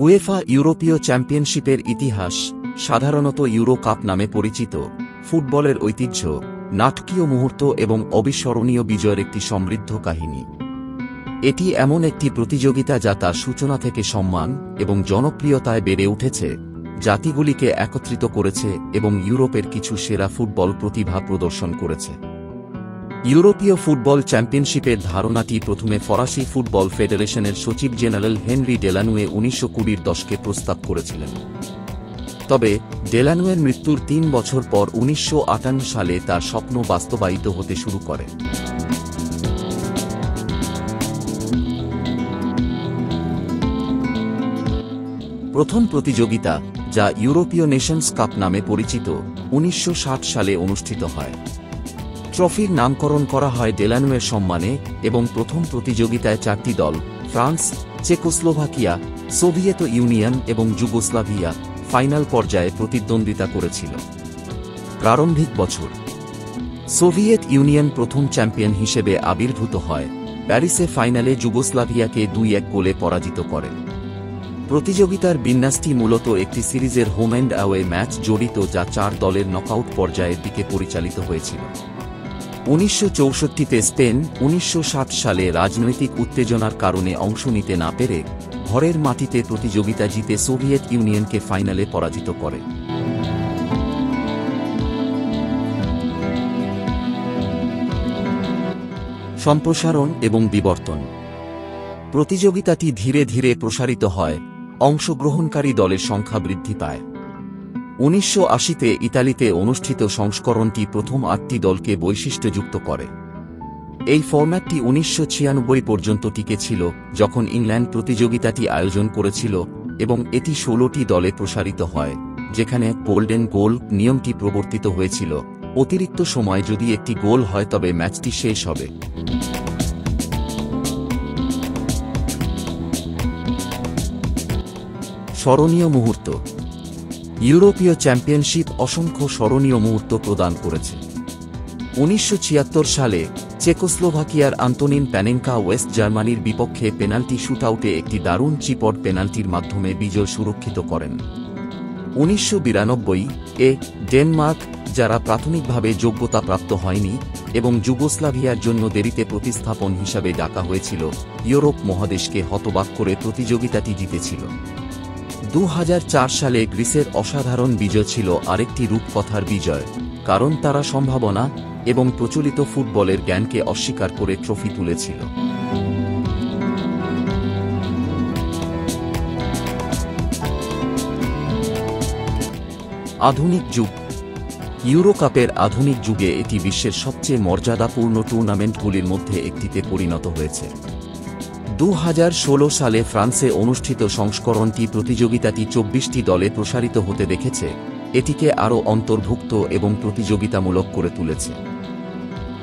UEFA ইউরোপীয় চ্যাম্পিয়নশিপের ইতিহাস, সাধারণত ইউরো কাপ নামে পরিচিত, ফুটবলের ঐতিহ্য, নাটকীয় মুহূর্ত এবং অবিস্মরণীয় বিজয়ের একটি সমৃদ্ধ কাহিনী। এটি এমন একটি প্রতিযোগিতা যা তার সূচনা থেকে সম্মান এবং জনপ্রিয়তায় বেড়ে উঠেছে, জাতিগুলিকে একত্রিত করেছে এবং ইউরোপের কিছু সেরা ফুটবল প্রতিভা প্রদর্শন করেছে। ইউরোপীয় ফুটবল চ্যাম্পিয়নশিপের ধারণাটি প্রথমে ফরাসি ফুটবল ফেডারেশনের সচিব জেনারেল হেনরি ডেলানুয়ে 1920 দশকে প্রস্তাব করেছিলেন। তবে ডেলানুয়ের মৃত্যুর 3 বছর পর 1958 সালে তার স্বপ্ন বাস্তবায়িত হতে শুরু করে। প্রথম প্রতিযোগিতা, যা ইউরোপীয় নেশনস কাপ নামে পরিচিত, 1960 সালে অনুষ্ঠিত হয়। ট্রফির নামকরণ করা হয় ডেলানুয়ের সম্মানে এবং প্রথম প্রতিযোগিতায় 4টি দল, ফ্রান্স, চেকোস্লোভাকিয়া, সোভিয়েত ইউনিয়ন এবং যুগোস্লাভিয়া, ফাইনাল পর্যায়ে প্রতিদ্বন্দ্বিতা করেছিল। প্রারম্ভিক বছর, সোভিয়েত ইউনিয়ন প্রথম চ্যাম্পিয়ন হিসেবে আবির্ভূত হয়, প্যারিসে ফাইনালে যুগোস্লাভিয়াকে 2-1 গোলে পরাজিত করে। প্রতিযোগিতার বিন্যাসটি মূলত একটি সিরিজের হোম অ্যান্ড অ্যাওয়ে ম্যাচ জড়িত, যা 4 দলের নকআউট পর্যায়ের দিকে পরিচালিত হয়েছিল। 1964-তে স্পেন 1960 সালে রাজনৈতিক উত্তেজনার কারণে অংশ নিতে না পেরে ঘরের মাটিতে প্রতিযোগিতা জিতে সোভিয়েত ইউনিয়নকে ফাইনালে পরাজিত করে। সম্প্রসারণ এবং বিবর্তন। প্রতিযোগিতাটি ধীরে ধীরে প্রসারিত হয়, অংশগ্রহণকারী দলের সংখ্যা বৃদ্ধি পায়। 1980-তে ইতালিতে অনুষ্ঠিত সংস্করণটি প্রথম 8টি দলকে বৈশিষ্ট্যযুক্ত করে। এই ফরম্যাটটি 1996 পর্যন্ত টিকে ছিল, যখন ইংল্যান্ড প্রতিযোগিতাটি আয়োজন করেছিল, এবং এটি 16টি দলে প্রসারিত হয়, যেখানে গোল্ডেন গোল নিয়মটি প্রবর্তিত হয়েছিল। অতিরিক্ত সময় যদি একটি গোল হয় তবে ম্যাচটি শেষ হবে। স্মরণীয় মুহূর্ত। ইউরোপীয় চ্যাম্পিয়নশিপ অসংখ্য স্মরণীয় মুহূর্ত প্রদান করেছে। 1976 সালে চেকোস্লোভাকিয়ার আন্তোনিন প্যানেনকা ওয়েস্ট জার্মানির বিপক্ষে পেনাল্টি শুটআউটে একটি দারুণ চিপট পেনাল্টির মাধ্যমে বিজয় সুরক্ষিত করেন। 1992-এ ডেনমার্ক, যারা প্রাথমিকভাবে যোগ্যতাপ্রাপ্ত হয়নি এবং যুগোস্লাভিয়ার জন্য দেরিতে প্রতিস্থাপন হিসাবে ডাকা হয়েছিল, ইউরোপ মহাদেশকে হতবাক করে প্রতিযোগিতাটি জিতেছিল। 2004 সালে গ্রিসের অসাধারণ বিজয় ছিল আরেকটি রূপকথার বিজয়, কারণ তারা সম্ভাবনা এবং প্রচলিত ফুটবলের জ্ঞানকে অস্বীকার করে ট্রফি তুলেছিল। আধুনিক যুগ। ইউরো কাপের আধুনিক যুগে এটি বিশ্বের সবচেয়ে মর্যাদাপূর্ণ টুর্নামেন্টগুলির মধ্যে একটিতে পরিণত হয়েছে। 2016 সালে ফ্রান্সে অনুষ্ঠিত সংস্করণটি প্রতিযোগিতাটি 24টি দলে প্রসারিত হতে দেখেছে, এটিকে আরও অন্তর্ভুক্ত এবং প্রতিযোগিতামূলক করে তুলেছে।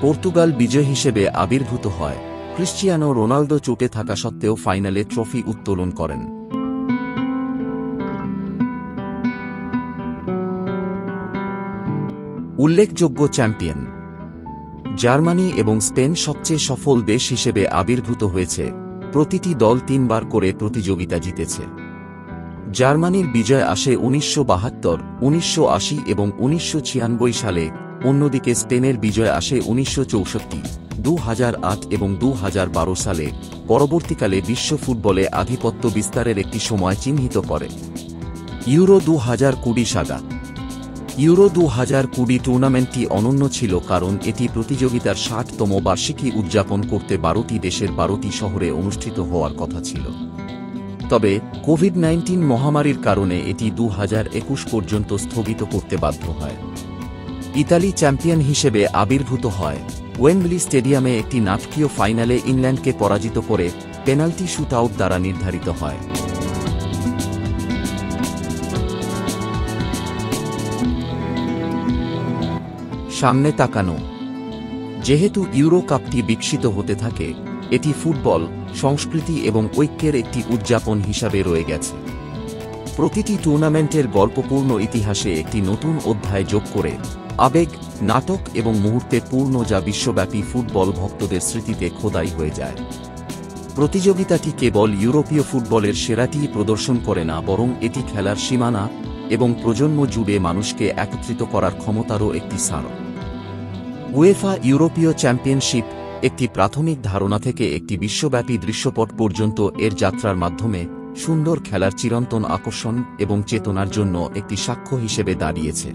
পর্তুগাল বিজয় হিসেবে আবির্ভূত হয়, ক্রিশ্চিয়ানো রোনালদো চোটে থাকা সত্ত্বেও ফাইনালে ট্রফি উত্তোলন করেন। উল্লেখযোগ্য চ্যাম্পিয়ন। জার্মানি এবং স্পেন সবচেয়ে সফল দেশ হিসেবে আবির্ভূত হয়েছে, প্রতিটি দল 3 বার করে প্রতিযোগিতা জিতেছে। জার্মানির বিজয় আসে 1972, 1980 এবং 1996 সালে, অন্যদিকে স্পেনের বিজয় আসে 1964, 2008 এবং 2012 সালে, পরবর্তীকালে বিশ্ব ফুটবলে আধিপত্য বিস্তারের একটি সময় চিহ্নিত করে। Euro 2020 Saga. ইউরো 2020 টুর্নামেন্টটি অনন্য ছিল কারণ এটি প্রতিযোগিতার 60তম বার্ষিকী উদযাপন করতে 12টি দেশের 12টি শহরে অনুষ্ঠিত হওয়ার কথা ছিল। তবে কোভিড-19 মহামারীর কারণে এটি 2021 পর্যন্ত স্থগিত করতে বাধ্য হয়। ইতালি চ্যাম্পিয়ন হিসেবে আবির্ভূত হয়, ওয়েম্বলি স্টেডিয়ামে একটি নাটকীয় ফাইনালে ইংল্যান্ডকে পরাজিত করে পেনাল্টি শুটআউট দ্বারা নির্ধারিত হয়। সামনে তাকানো। যেহেতু ইউরো কাপটি বিকশিত হতে থাকে, এটি ফুটবল, সংস্কৃতি এবং ঐক্যের একটি উদযাপন হিসাবে রয়ে গেছে। প্রতিটি টুর্নামেন্টের গল্পপূর্ণ ইতিহাসে একটি নতুন অধ্যায় যোগ করে, আবেগ, নাটক এবং মুহূর্তে পূর্ণ, যা বিশ্বব্যাপী ফুটবল ভক্তদের স্মৃতিতে খোদাই হয়ে যায়। প্রতিযোগিতাটি কেবল ইউরোপীয় ফুটবলের সেরাটিই প্রদর্শন করে না, বরং এটি খেলার সীমানা এবং প্রজন্ম জুড়ে মানুষকে একত্রিত করার ক্ষমতারও একটি স্মারক। উয়েফা ইউরোপীয় চ্যাম্পিয়নশিপ একটি প্রাথমিক ধারণা থেকে একটি বিশ্বব্যাপী দৃশ্যপট পর্যন্ত এর যাত্রার মাধ্যমে সুন্দর খেলার চিরন্তন আকর্ষণ এবং চেতনার জন্য একটি সাক্ষ্য হিসেবে দাঁড়িয়েছে।